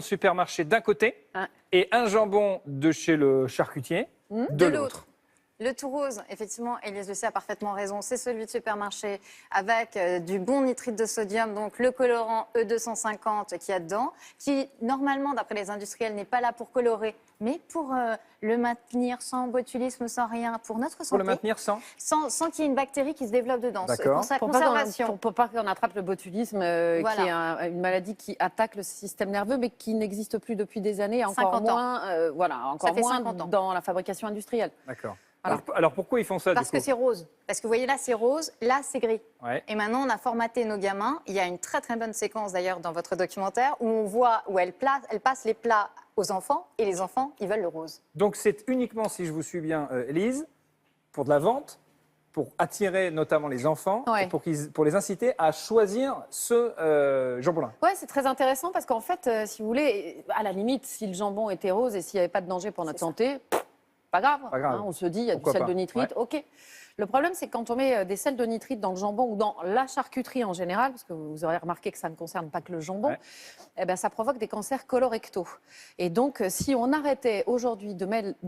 supermarché d'un côté et un jambon de chez le charcutier de l'autre. Le tout rose, effectivement, Élise Lucet a parfaitement raison, c'est celui de supermarché avec du bon nitrite de sodium, donc le colorant E250 qu'il y a dedans, qui normalement, d'après les industriels, n'est pas là pour colorer, mais pour le maintenir sans botulisme, sans rien, pour notre santé. Pour le maintenir sans qu'il y ait une bactérie qui se développe dedans, D'accord. pour sa conservation. Pour pas qu'on attrape le botulisme, Voilà. qui est une maladie qui attaque le système nerveux, mais qui n'existe plus depuis des années, encore 50 ans. moins, encore moins 50 ans. dans la fabrication industrielle. D'accord. Voilà. Alors pourquoi ils font ça Parce que c'est rose. Parce que vous voyez là, c'est rose, là, c'est gris. Ouais. Et maintenant, on a formaté nos gamins. Il y a une très très bonne séquence d'ailleurs dans votre documentaire où on voit où elle passe les plats aux enfants et les enfants, ils veulent le rose. Donc c'est uniquement, si je vous suis bien, Élise, pour de la vente, pour attirer notamment les enfants, Ouais. et pour les inciter à choisir ce jambon-là. Ouais, c'est très intéressant parce qu'en fait, si vous voulez, à la limite, si le jambon était rose et s'il n'y avait pas de danger pour notre santé, pas grave. Pas grave. Hein, on se dit, il y a Pourquoi du sel pas. de nitrite, ok. Le problème, c'est que quand on met des sels de nitrite dans le jambon ou dans la charcuterie en général, parce que vous aurez remarqué que ça ne concerne pas que le jambon, eh ben, ça provoque des cancers colorectaux. Et donc, si on arrêtait aujourd'hui de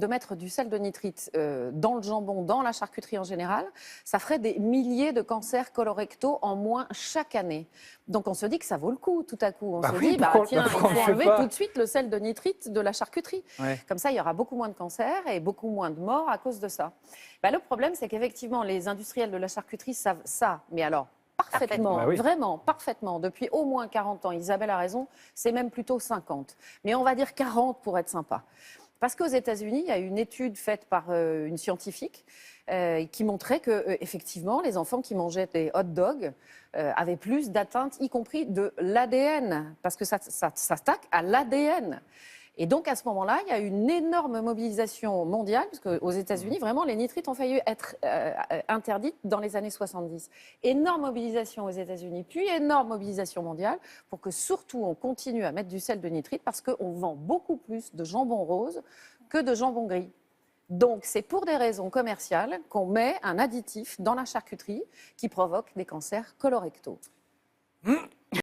mettre du sel de nitrite dans le jambon, dans la charcuterie en général, ça ferait des milliers de cancers colorectaux en moins chaque année. Donc, on se dit que ça vaut le coup tout à coup. On se dit, tiens, il faut enlever tout de suite le sel de nitrite de la charcuterie. Ouais. Comme ça, il y aura beaucoup moins de cancers et beaucoup moins de morts à cause de ça. Ben, le problème, c'est qu'effectivement, les industriels de la charcuterie savent ça, mais alors parfaitement, Bah oui. vraiment parfaitement, depuis au moins 40 ans. Isabelle a raison, c'est même plutôt 50. Mais on va dire 40 pour être sympa. Parce qu'aux États-Unis, il y a une étude faite par une scientifique qui montrait que effectivement, les enfants qui mangeaient des hot dogs avaient plus d'atteintes, y compris de l'ADN, parce que ça s'attaque à l'ADN. Et donc, à ce moment-là, il y a une énorme mobilisation mondiale, parce qu'aux États-Unis, vraiment, les nitrites ont failli être interdites dans les années 70. Énorme mobilisation aux États-Unis, puis énorme mobilisation mondiale, pour que surtout on continue à mettre du sel de nitrite, parce qu'on vend beaucoup plus de jambon rose que de jambon gris. Donc, c'est pour des raisons commerciales qu'on met un additif dans la charcuterie qui provoque des cancers colorectaux.